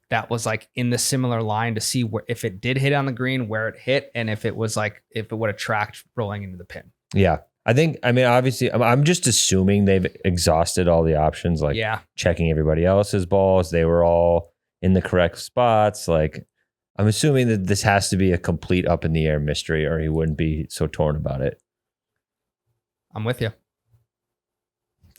that was like in the similar line to see where, if it did hit on the green, where it hit, and if it was like, if it would have tracked rolling into the pin. Yeah. Obviously, I'm just assuming they've exhausted all the options, like Yeah. checking everybody else's balls. They were all in the correct spots. Like, I'm assuming that this has to be a complete up in the air mystery, or he wouldn't be so torn about it. I'm with you.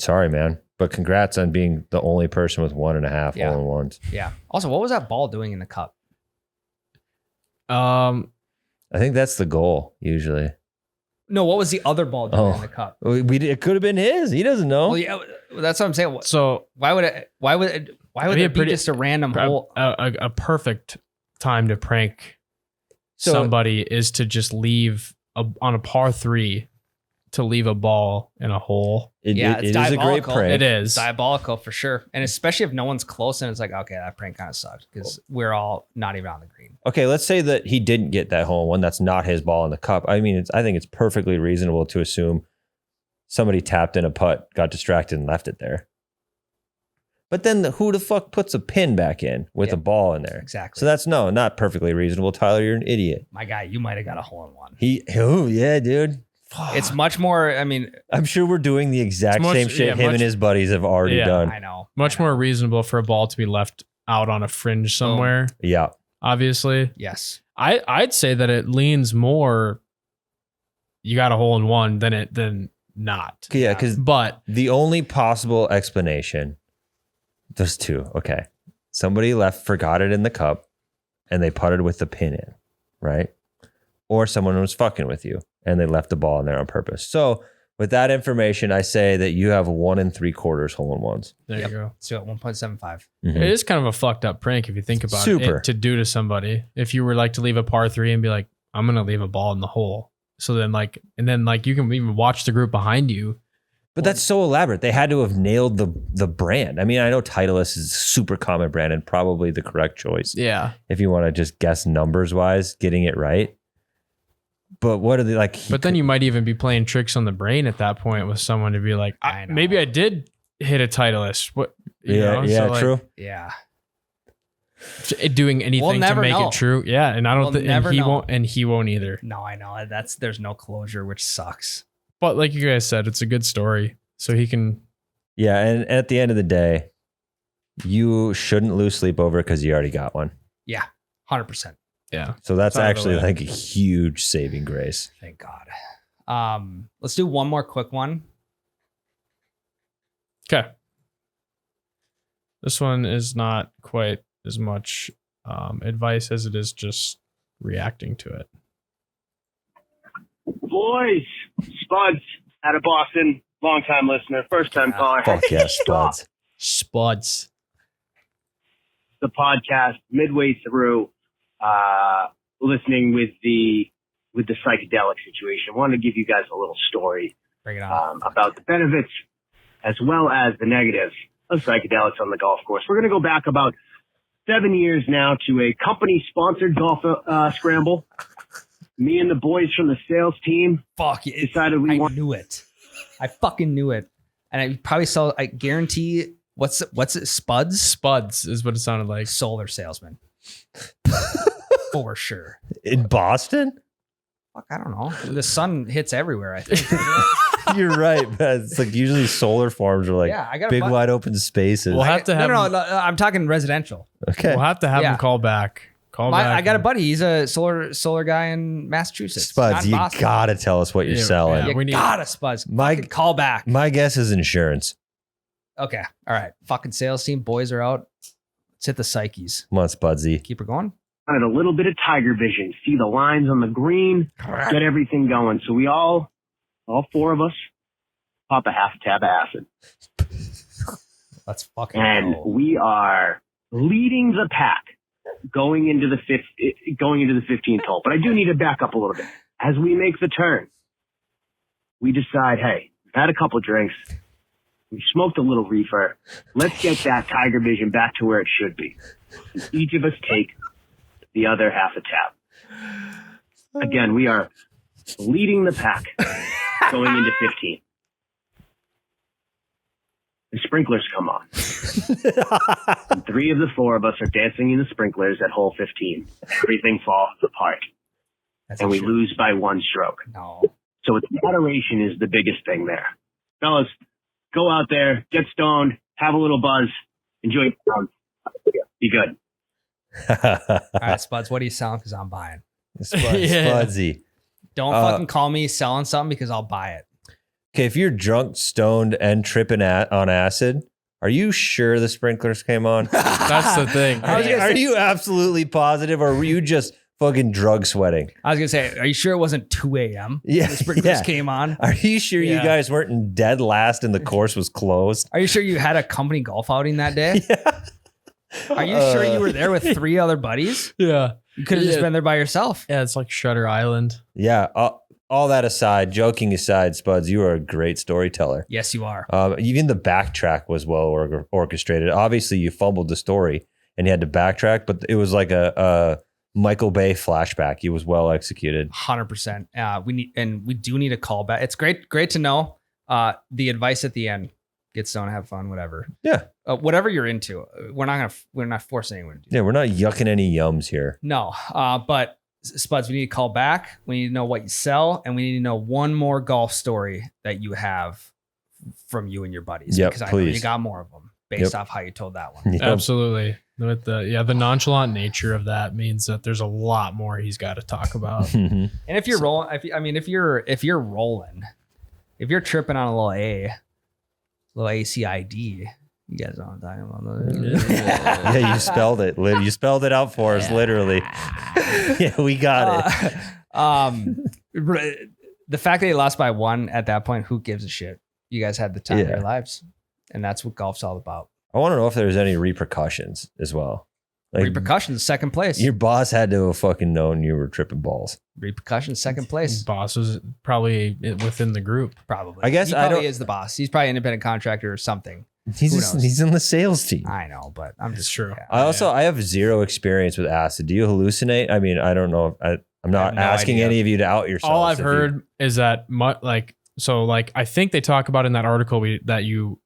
Sorry, man. But congrats on being the only person with 1.5 Yeah. hole-in-ones. Yeah. Also, what was that ball doing in the cup? Um, I think that's the goal usually. No, what was the other ball doing in the cup? It could have been his. He doesn't know. Well, yeah, that's what I'm saying. so Why would it be just a random hole? a perfect time to prank So- somebody is to just leave on a par 3 to leave a ball in a hole. It Yeah, it's is a great diabolical. prank. It is. It's diabolical for sure. And especially if no one's close and it's like, okay, that prank kind of sucked because we're all not even on the green. Okay, let's say that he didn't get that hole-in-one. That's not his ball in the cup. I mean, I think it's perfectly reasonable to assume somebody tapped in a putt, got distracted, and left it there. But then who the fuck puts a pin back in with a ball in there? Exactly. So that's not perfectly reasonable. Tyler, you're an idiot. My guy, you might have got a hole in one. Oh yeah, dude. It's much more, I mean, I'm sure we're doing the exact It's much- same shit yeah, him much- and his buddies have already Yeah. done. I know. Much more reasonable for a ball to be left out on a fringe somewhere, Yeah. obviously. Yes. I'd say that it leans more you got a hole in one than not. Yeah, because But the only possible explanation, there's two. Okay. Somebody forgot it in the cup and they putted with the pin in, right? Or someone was fucking with you and they left the ball in there on purpose. So with that information, I say that you have 1 3/4 hole-in-ones. there Yep. you go. So at 1.75. Mhm. It is kind of a fucked up prank if you think about Super. it to do to somebody. If you were like to leave a par 3 and be like, I'm gonna leave a ball in the hole. So then you can even watch the group behind you. But that's so elaborate. They had to have nailed the brand. I mean, I know Titleist is a super common brand and probably the correct choice. Yeah. If you want to just guess numbers wise, getting it right. But what are they like? But then you might even be playing tricks on the brain at that point with someone to be like, I know. maybe I did hit a Titleist. What? you know? yeah, So, like, true. Yeah. Doing anything to never make know. it true. Yeah, and I don't We'll think never know. he won't either. No, I know. There's no closure, which sucks. But like you guys said, it's a good story. So he can Yeah, and at the end of the day, you shouldn't lose sleep over because you already got one. Yeah. 100%. yeah. So that's Out of the actually way. like a huge saving grace. Thank God. Let's do one more quick one. Okay. This one is not quite as much advice as it is just reacting to it. Boys, Spuds out of Boston, long-time listener, first-time caller. Fuck yes, Spuds. Spuds. The podcast midway through, listening with the psychedelic situation. Wanted to give you guys a little story Bring it on. about the benefits as well as the negatives of psychedelics on the golf course. We're going to go back about 7 years now to a company-sponsored golf scramble. Me and the boys from the sales team Fuck it. decided we I want. knew it. I fucking knew it. And I probably saw, I guarantee, what's it? Spuds? Spuds is what it sounded like. Solar salesman. For sure. In Boston? Fuck, I don't know. The sun hits everywhere, I think. You're right. Man. It's like usually solar farms are like Yeah, I got a big bu- wide open spaces. We'll have to have no, I'm talking residential. Okay. We'll have to have Yeah. him call back. Back. I got a buddy. He's a solar guy in Massachusetts. Spuds, not in you Boston. gotta tell us what you're Yeah, selling. yeah. You we need- gotta Spuds. My- Fucking call back. My guess is insurance. Okay. All right. Fucking sales team. Boys are out. Let's hit the psyches. Come on, Spudsy. Keep her going. Wanted a little bit of tiger vision, see the lines on the green, get everything going. So we all four of us, pop a half tab of acid. Let's fucking And go. we are leading the pack going into the 15th hole. But I do need to back up a little bit. As we make the turn, we decide, hey, we've had a couple drinks. We smoked a little reefer. Let's get that tiger vision back to where it should be. And each of us take the other half a tab. Again, we are leading the pack going into 15. The sprinklers come on. And 3 of the 4 of us are dancing in the sprinklers at hole 15. Everything falls apart. That's And a we shit. lose by 1 stroke. No. So it's moderation is the biggest thing there. Fellas, go out there, get stoned, have a little buzz, enjoy your round. Be good. All right, Spuds. What are you selling? Because I'm buying. Yeah. Spudsy. Don't fucking call me selling something because I'll buy it. Okay, if you're drunk, stoned, and tripping on acid, are you sure the sprinklers came on? That's the thing. Are you absolutely positive, or were you just fucking drug sweating? I was gonna say, are you sure it wasn't 2 a.m.? Yeah, The sprinklers came on. Are you sure you Yeah. guys weren't in dead last and the course was closed? Are you sure you had a company golf outing that day? Yeah. Are you sure you were there with 3 other buddies? Yeah. You could have just Yeah. been there by yourself. Yeah, it's like Shutter Island. Yeah. All that aside, joking aside, Spuds, you are a great storyteller. Yes, you are. Even the backtrack was well orchestrated. Obviously, you fumbled the story and you had to backtrack, but it was like a Michael Bay flashback. It was well executed. 100%. We do need a callback. It's great to know. The advice at the end: get stoned, have fun, whatever. Yeah. Whatever you're into. We're not forcing anyone to do. Yeah, we're not yucking any yums here. No. But Spuds, we need to call back. We need to know what you sell, and we need to know one more golf story that you have from you and your buddies. Yep, because I know please. you got more of them based off how you told that one. Yep. Absolutely. With the nonchalant nature of that means that there's a lot more he's got to talk about. Mhm. And if you're rolling, if you're rolling, if you're tripping on a little ACID, you guys know what I'm talking about. Yeah, you spelled it. You spelled it out for us, literally. Yeah, we got it. The fact that you lost by 1 at that point, who gives a shit? You guys had the time of Yeah. your lives, and that's what golf's all about. I want to know if there's any repercussions as well. Like, Repercussions, second place. your boss had to have fucking known you were tripping balls. Repercussions, second place, Boss was probably within the group. probably. I guess he I probably don't- is the boss. He's probably an independent contractor or something. He's Who knows? he's in the sales team. I know, but I'm just It's true. yeah. I have zero experience with acid. Do you hallucinate? I mean, I don't know. I'm not no asking idea. any of you to out yourselves. All I've if you- heard is that I think they talk about in that article that you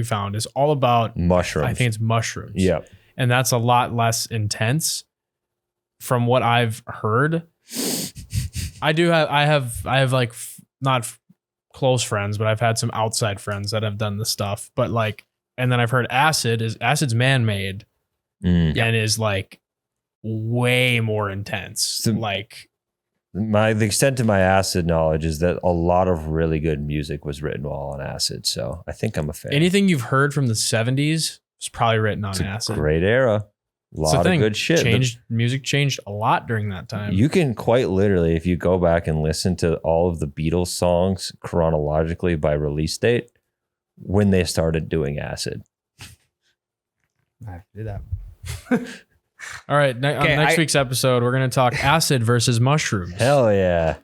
found is all about mushrooms. I think it's mushrooms. Yeah. And that's a lot less intense from what I've heard. I have like not close friends, but I've had some outside friends that have done this stuff. But like, and then I've heard acid's man-made Mm. and is like way more intense. So- like, The extent of my acid knowledge is that a lot of really good music was written while on acid. So I think I'm a fan. anything you've heard from the 70s was probably written on It's a acid. great era. A It's the lot of thing. good shit. Music changed a lot during that time. You can quite literally, if you go back and listen to all of the Beatles songs chronologically by release date, when they started doing acid. I have to do that. All right. On Okay, next week's episode, we're going to talk acid versus mushrooms. Hell yeah.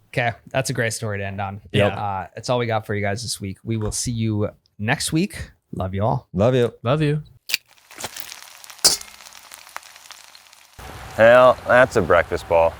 Okay, that's a great story to end on. Yep. That's all we got for you guys this week. We will see you next week. Love you all. Love you. Love you. Hell, that's a breakfast ball.